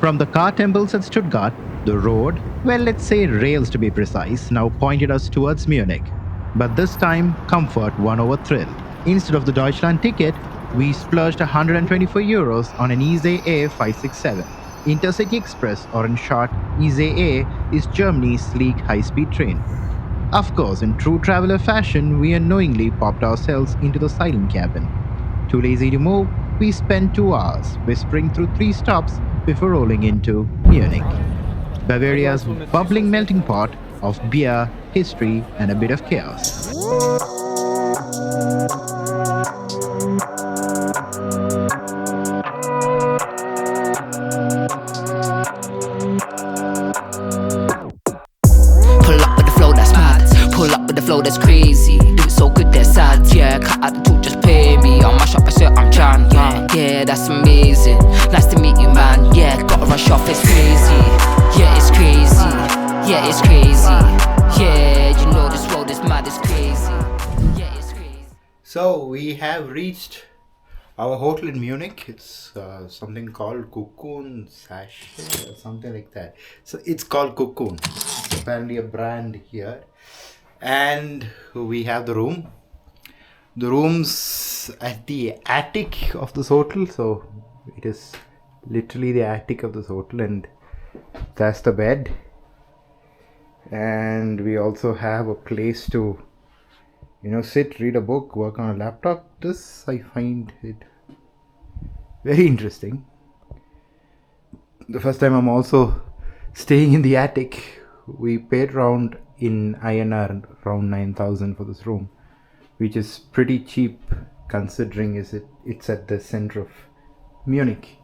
From the car temples at Stuttgart, the road, well, let's say rails to be precise, now pointed us towards Munich. But this time, comfort won over thrill. Instead of the Deutschland ticket, we splurged €124 on an ICE A567. Intercity Express, or in short, ICE, is Germany's sleek high-speed train. Of course, in true traveler fashion, we unknowingly popped ourselves into the silent cabin. Too lazy to move, we spent 2 hours whispering through 3 stops before rolling into Munich, Bavaria's bubbling melting pot of beer, history, and a bit of chaos. Pull up with the flow that's mad, pull up with the flow that's crazy. Do it so good that's sad, yeah. Cut out the talk, just pay me. On my shop, I say I'm Chan, yeah, that's amazing. Nice to meet you, man, yeah. Gotta rush off, it's crazy, yeah, it's crazy, yeah, it's crazy, yeah. You know this world is mad, it's crazy, yeah, it's crazy. So we have reached our hotel in Munich. It's something called Cocoon Sachet or something like that. So it's called Cocoon. It's apparently a brand here. And we have the room. The room's at the attic of this hotel. So it is literally the attic of this hotel. And that's the bed. And we also have a place to sit, read a book, work on a laptop. This, I find it very interesting. The first time I'm also staying in the attic. We paid around in INR around 9,000 for this room, which is pretty cheap considering it's at the center of Munich.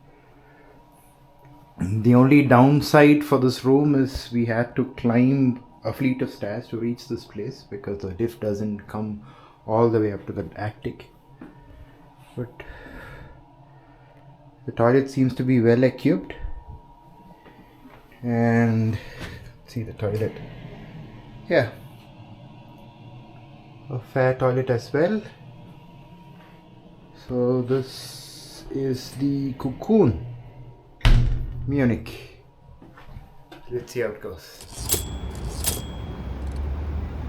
The only downside for this room is we had to climb a fleet of stairs to reach this place because the lift doesn't come all the way up to the attic. But the toilet seems to be well equipped. And see the toilet. Yeah. A fair toilet as well. So this is the Cocoon, Munich. Let's see how it goes.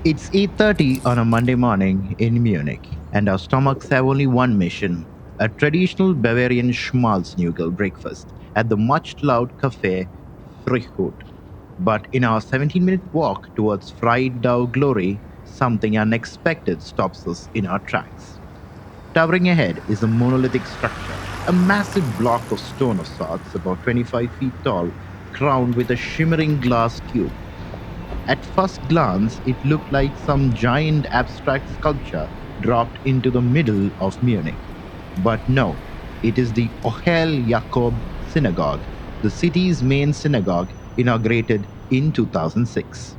It's 8:30 on a Monday morning in Munich, and our stomachs have only one mission: a traditional Bavarian Schmalznudel breakfast at the much-loved Café Frischhut. But in our 17-minute walk towards fried dough glory, something unexpected stops us in our tracks. Towering ahead is a monolithic structure, a massive block of stone of sorts, about 25 feet tall, crowned with a shimmering glass cube. At first glance, it looked like some giant abstract sculpture dropped into the middle of Munich. But no, it is the Ohel Jakob Synagogue, the city's main synagogue, inaugurated in 2006.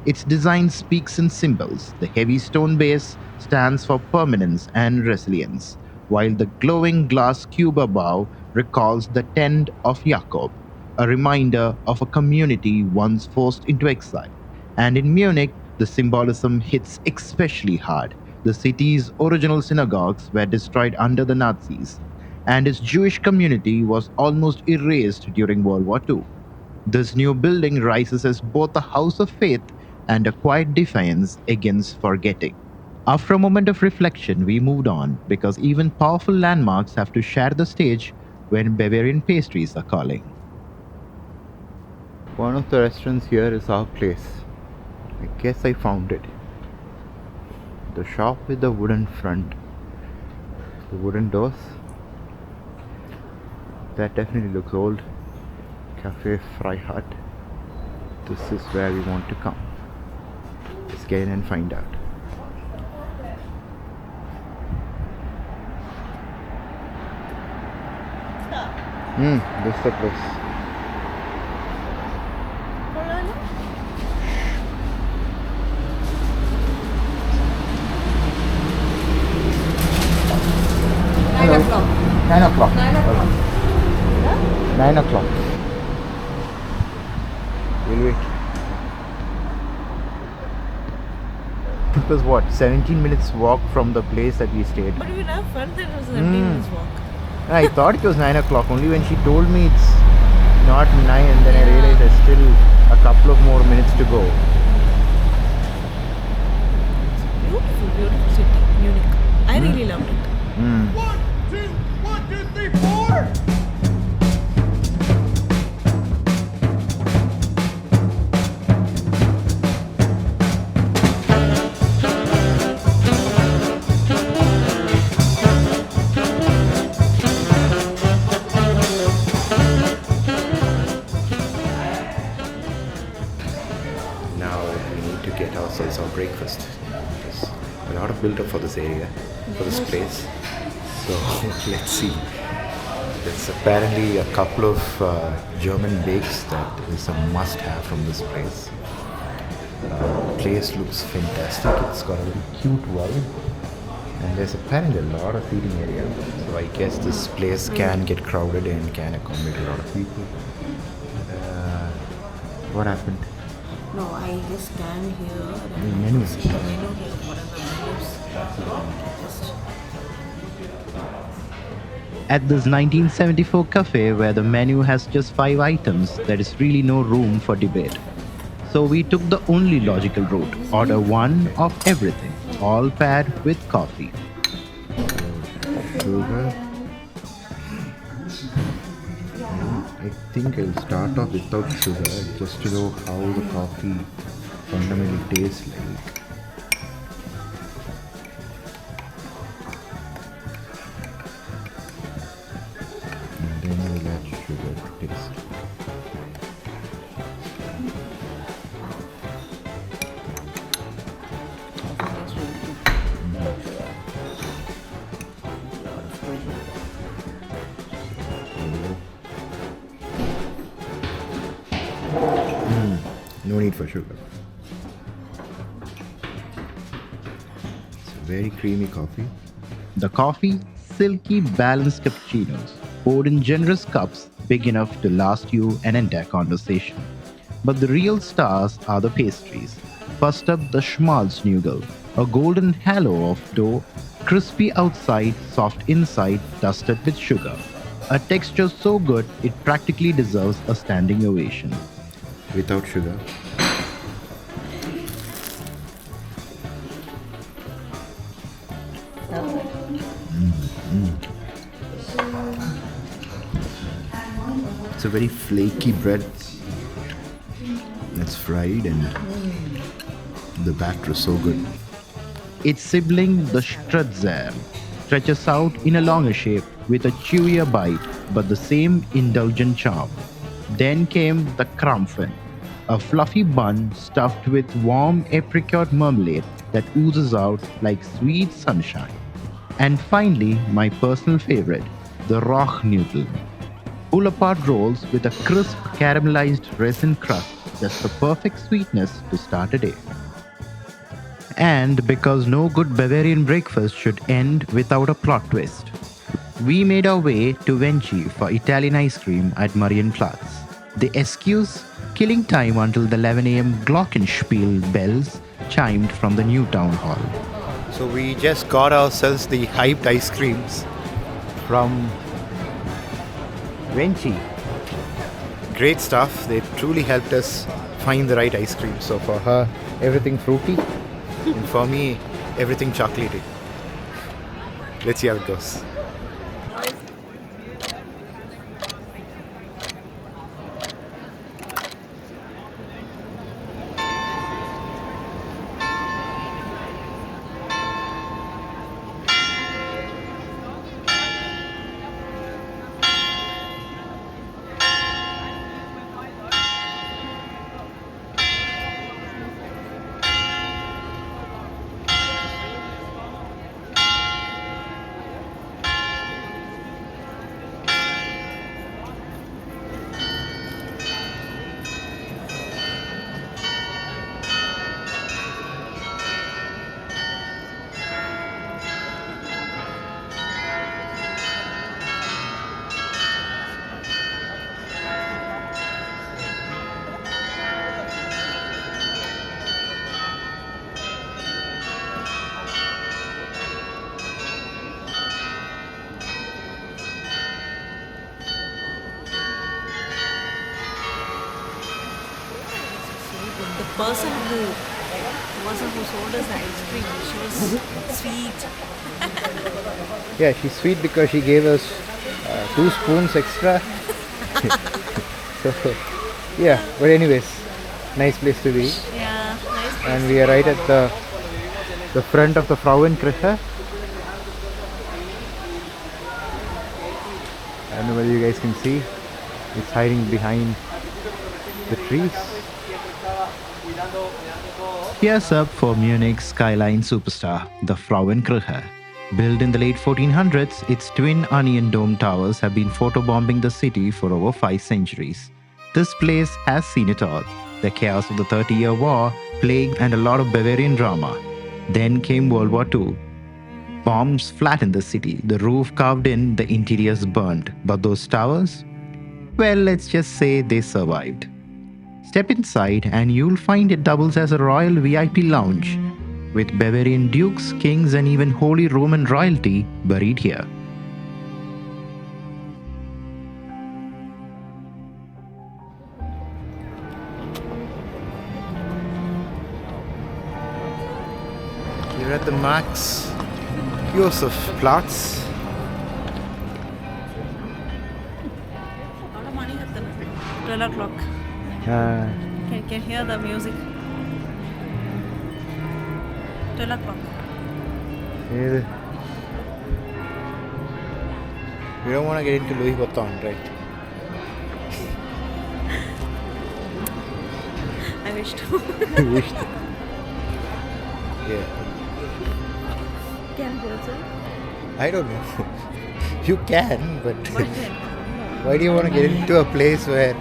Its design speaks in symbols. The heavy stone base stands for permanence and resilience, while the glowing glass cube above recalls the tent of Jakob, a reminder of a community once forced into exile. And in Munich, the symbolism hits especially hard. The city's original synagogues were destroyed under the Nazis, and its Jewish community was almost erased during World War II. This new building rises as both a house of faith and a quiet defiance against forgetting. After a moment of reflection, we moved on, because even powerful landmarks have to share the stage when Bavarian pastries are calling. One of the restaurants here is our place. I guess I found it. The shop with the wooden front, the wooden doors. That definitely looks old. Café Frischhut. This is where we want to come. Let's get in and find out. This is the place. Hello. 9 o'clock. 9 o'clock. 9 o'clock. We'll wait. It was what, 17 minutes walk from the place that we stayed. But we have fun that it was 17 minutes walk. I thought it was 9 o'clock only when she told me not 9, and then I realized there's still a couple of more minutes to go. Beautiful, beautiful city, Munich. I really loved it. Mm. 1, 2, 1, 2, 3, 4. Now we need to get ourselves our breakfast. There's a lot of build-up for this area, for this place. So let's see. There's apparently a couple of German bakes that is a must-have from this place. Place looks fantastic. It's got a very cute vibe, and there's apparently a lot of eating area. So I guess this place can get crowded and can accommodate a lot of people. What happened? No, I just stand here. Menu. See the menu here. What are the menus? Just At this 1974 cafe where the menu has just 5 items, there is really no room for debate. So we took the only logical route, order one of everything, all paired with coffee. Sugar. I think I'll start off without sugar just to know how the coffee fundamentally tastes like. And then we'll add sugar to taste. No need for sugar. It's a very creamy coffee. The coffee, silky, balanced cappuccinos, poured in generous cups big enough to last you an entire conversation. But the real stars are the pastries. First up, the Schmalznudel, a golden halo of dough, crispy outside, soft inside, dusted with sugar. A texture so good it practically deserves a standing ovation. Without sugar. It's a very flaky bread that's fried, and the batter is so good. Its sibling, the Strudzer, stretches out in a longer shape with a chewier bite but the same indulgent charm. Then came the Krampfen, a fluffy bun stuffed with warm apricot marmalade that oozes out like sweet sunshine. And finally, my personal favorite, the Rohrnudeln. Pull-apart rolls with a crisp caramelized resin crust, just the perfect sweetness to start a day. And because no good Bavarian breakfast should end without a plot twist, we made our way to Venchi for Italian ice cream at Marienplatz. The excuse, killing time until the 11 a.m. Glockenspiel bells chimed from the new town hall. So we just got ourselves the hyped ice creams from Venchi. Great stuff. They truly helped us find the right ice cream. So for her, everything fruity, and for me, everything chocolatey. Let's see how it goes. person who sold us the ice cream, she was sweet. Yeah, she's sweet because she gave us 2 spoons extra. So, yeah, but anyways, nice place to be. Yeah, nice place. And we are right at the front of the Frauenkirche. I don't know whether you guys can see. It's hiding behind the trees. Here's up for Munich's skyline superstar, the Frauenkirche. Built in the late 1400s, its twin onion dome towers have been photobombing the city for over 5 centuries. This place has seen it all. The chaos of the 30-year war, plague, and a lot of Bavarian drama. Then came World War II. Bombs flattened the city, the roof carved in, the interiors burned. But those towers? Well, let's just say they survived. Step inside and you'll find it doubles as a royal VIP lounge, with Bavarian dukes, kings, and even Holy Roman royalty buried here. We're at the Max Josef Platz. A lot of money at the 12 o'clock. Can hear the music. 12 o'clock. We don't want to get into Louis Vuitton, right? I wish to. Yeah. Can go also. I don't know. You can, but But then, why do you want to get into a place where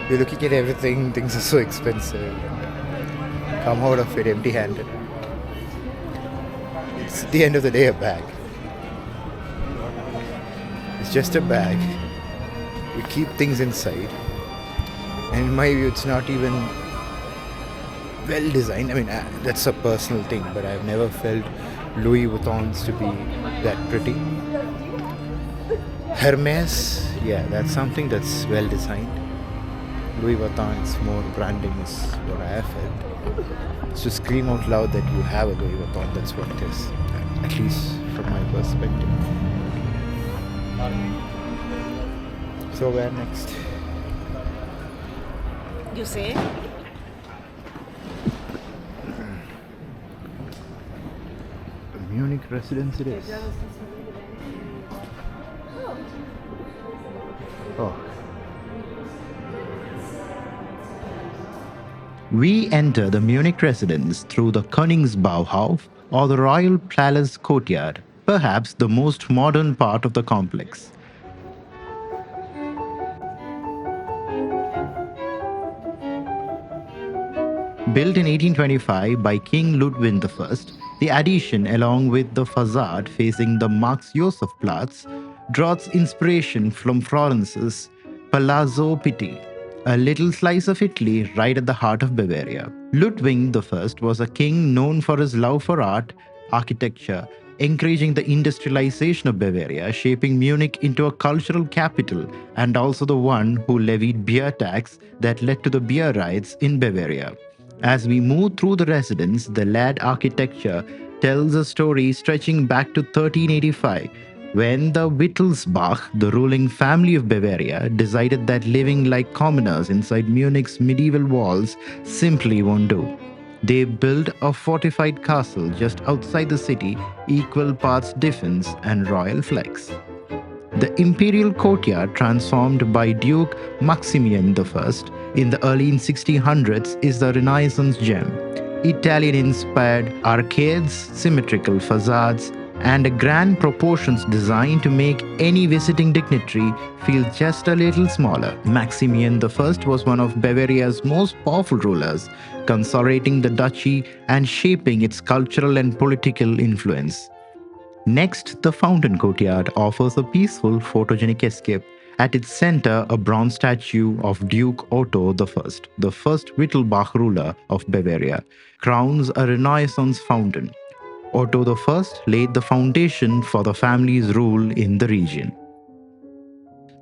you're looking at everything, things are so expensive, come out of it empty-handed? It's at the end of the day a bag. It's just a bag. You keep things inside. And in my view, it's not even well designed. I mean, that's a personal thing, but I've never felt Louis Vuittons to be that pretty. Hermes, yeah, that's something that's well designed. Louis Vuitton, it's more branding is what I have felt. It's to scream out loud that you have a Louis Vuitton, that's what it is. At least from my perspective. So where next? you say? Munich Residenz it is. Oh. We enter the Munich Residenz through the Königsbauhof or the Royal Palace courtyard, perhaps the most modern part of the complex. Built in 1825 by King Ludwig I, the addition, along with the facade facing the Max-Josef-Platz, draws inspiration from Florence's Palazzo Pitti, a little slice of Italy right at the heart of Bavaria. Ludwig I was a king known for his love for art, architecture, encouraging the industrialization of Bavaria, shaping Munich into a cultural capital, and also the one who levied beer tax that led to the beer riots in Bavaria. As we move through the residence, the layered architecture tells a story stretching back to 1385, when the Wittelsbach, the ruling family of Bavaria, decided that living like commoners inside Munich's medieval walls simply won't do. They built a fortified castle just outside the city, equal parts defense and royal flex. The imperial courtyard, transformed by Duke Maximilian I in the early 1600s, is the Renaissance gem. Italian-inspired arcades, symmetrical facades, and grand proportions designed to make any visiting dignitary feel just a little smaller. Maximilian I was one of Bavaria's most powerful rulers, consolidating the duchy and shaping its cultural and political influence. Next, the fountain courtyard offers a peaceful, photogenic escape. At its center, a bronze statue of Duke Otto I, the first Wittelsbach ruler of Bavaria, crowns a Renaissance fountain. Otto I laid the foundation for the family's rule in the region.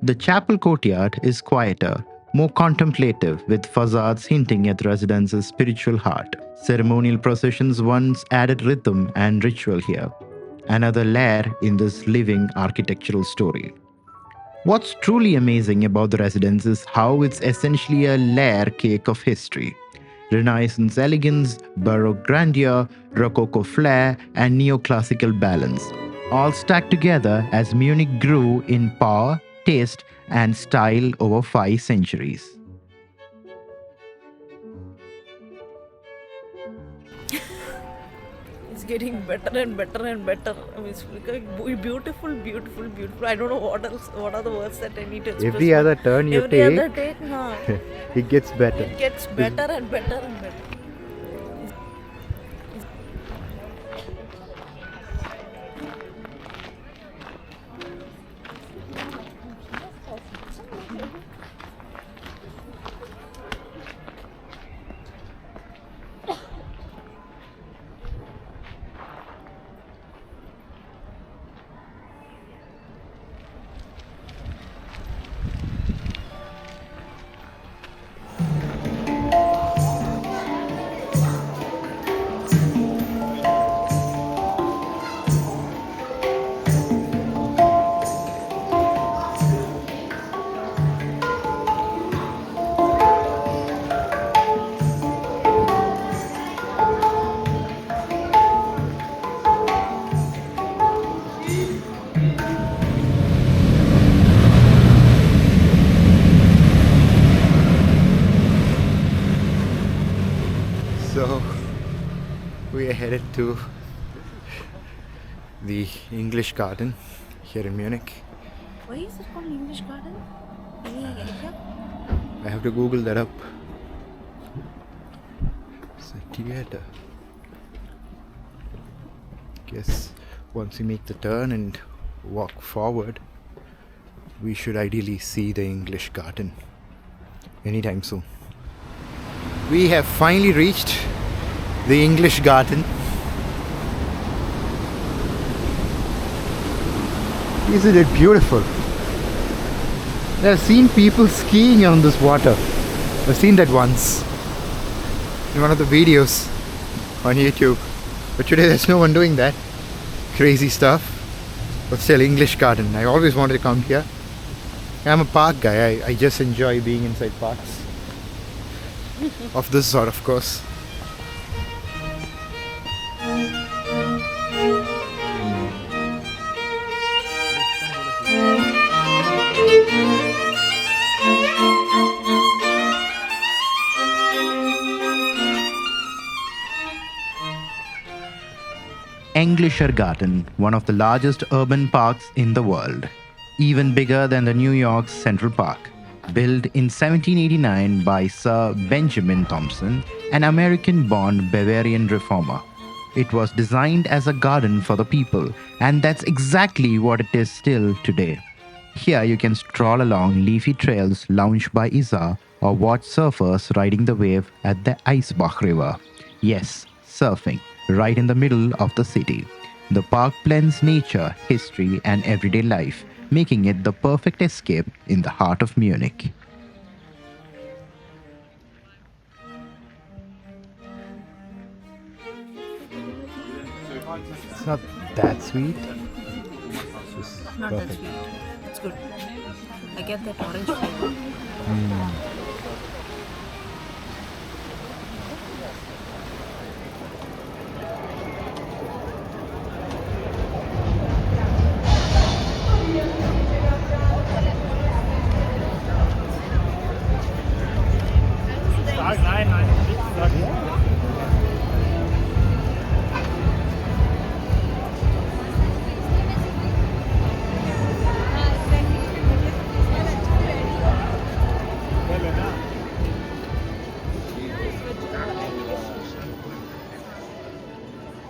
The chapel courtyard is quieter, more contemplative, with facades hinting at the residence's spiritual heart. Ceremonial processions once added rhythm and ritual here, another layer in this living architectural story. What's truly amazing about the residence is how it's essentially a layer cake of history. Renaissance elegance, Baroque grandeur, Rococo flair, and neoclassical balance, all stacked together as Munich grew in power, taste, and style over 5 centuries. It's getting better and better and better. I mean, it's becoming beautiful, beautiful, beautiful. I don't know what else. What are the words that I need to express? Every other turn you Every take, other take, no. it gets better. It gets better and better and better. So we are headed to the English Garden here in Munich. Why is it called English Garden? Any idea? I have to Google that up. It's a theater. Guess once we make the turn and walk forward, we should ideally see the English Garden anytime soon. We have finally reached the English Garden. Isn't it beautiful? I've seen people skiing on this water. I've seen that once in one of the videos on YouTube. But today there's no one doing that. Crazy stuff. But still, English Garden. I always wanted to come here. I'm a park guy. I just enjoy being inside parks. Of this sort, of course. Englischer Garten, one of the largest urban parks in the world, even bigger than the New York's Central Park. Built in 1789 by Sir Benjamin Thompson, an American-born Bavarian reformer. It was designed as a garden for the people, and that's exactly what it is still today. Here you can stroll along leafy trails, lounge by Isar, or watch surfers riding the wave at the Eisbach River. Yes, surfing, right in the middle of the city. The park blends nature, history, and everyday life, making it the perfect escape in the heart of Munich. It's not that sweet. It's just Not that sweet. It's good. I get that orange flavor.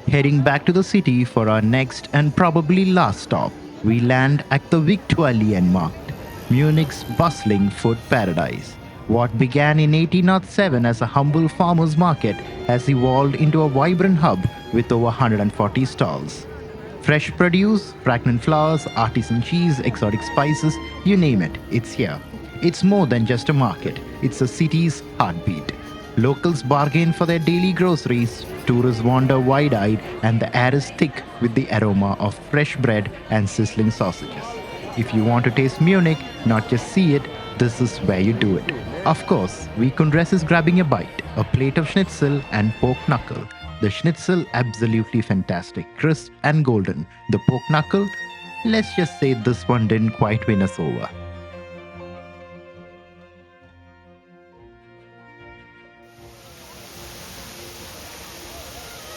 Heading back to the city for our next and probably last stop, we land at the Viktualienmarkt, Munich's bustling food paradise. What began in 1807 as a humble farmer's market has evolved into a vibrant hub with over 140 stalls. Fresh produce, fragrant flowers, artisan cheese, exotic spices, you name it, it's here. It's more than just a market, it's a city's heartbeat. Locals bargain for their daily groceries, tourists wander wide eyed, and the air is thick with the aroma of fresh bread and sizzling sausages. If you want to taste Munich, not just see it, this is where you do it. Of course, we couldn't resist grabbing a bite, a plate of schnitzel and pork knuckle. The schnitzel, absolutely fantastic, crisp and golden. The pork knuckle, let's just say this one didn't quite win us over.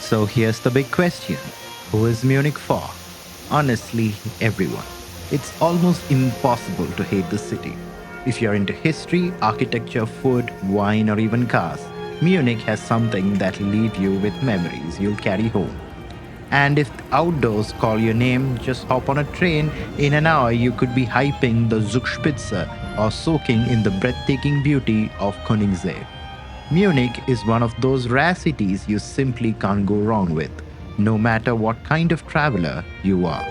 So here's the big question. Who is Munich for? Honestly, everyone. It's almost impossible to hate the city. If you're into history, architecture, food, wine, or even cars, Munich has something that'll leave you with memories you'll carry home. And if outdoors call your name, just hop on a train. In an hour, you could be hyping the Zugspitze or soaking in the breathtaking beauty of Königssee. Munich is one of those rare cities you simply can't go wrong with, no matter what kind of traveler you are.